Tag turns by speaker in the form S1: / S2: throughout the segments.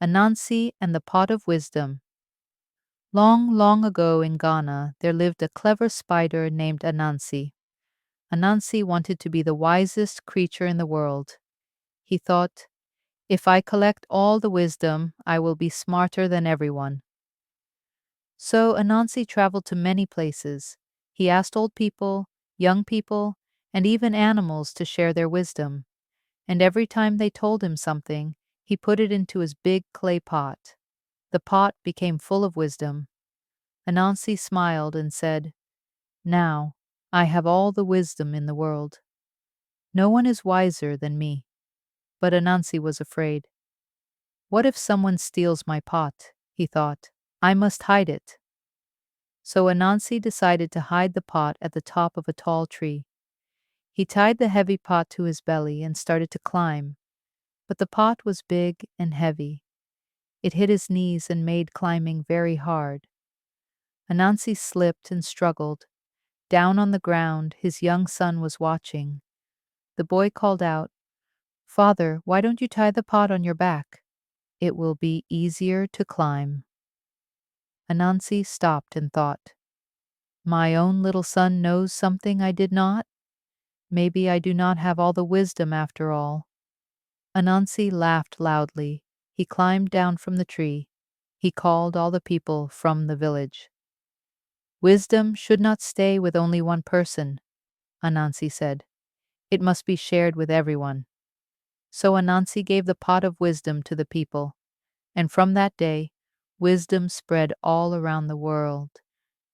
S1: Anansi and the Pot of Wisdom. Long, long ago in Ghana, there lived a clever spider named Anansi. Anansi wanted to be the wisest creature in the world. He thought, if I collect all the wisdom, I will be smarter than everyone. So Anansi traveled to many places. He asked old people, young people, and even animals to share their wisdom. And every time they told him something, he put it into his big clay pot. The pot became full of wisdom. Anansi smiled and said, now, I have all the wisdom in the world. No one is wiser than me. But Anansi was afraid. What if someone steals my pot? He thought. I must hide it. So Anansi decided to hide the pot at the top of a tall tree. He tied the heavy pot to his belly and started to climb. But the pot was big and heavy. It hit his knees and made climbing very hard. Anansi slipped and struggled. Down on the ground, his young son was watching. The boy called out, Father, why don't you tie the pot on your back? It will be easier to climb. Anansi stopped and thought, my own little son knows something I did not? Maybe I do not have all the wisdom after all. Anansi laughed loudly. He climbed down from the tree. He called all the people from the village. Wisdom should not stay with only one person, Anansi said. It must be shared with everyone. So Anansi gave the pot of wisdom to the people, and from that day, wisdom spread all around the world.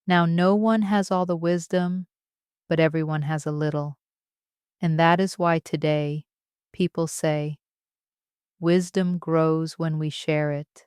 S1: Now no one has all the wisdom, but everyone has a little. And that is why today people say, wisdom grows when we share it.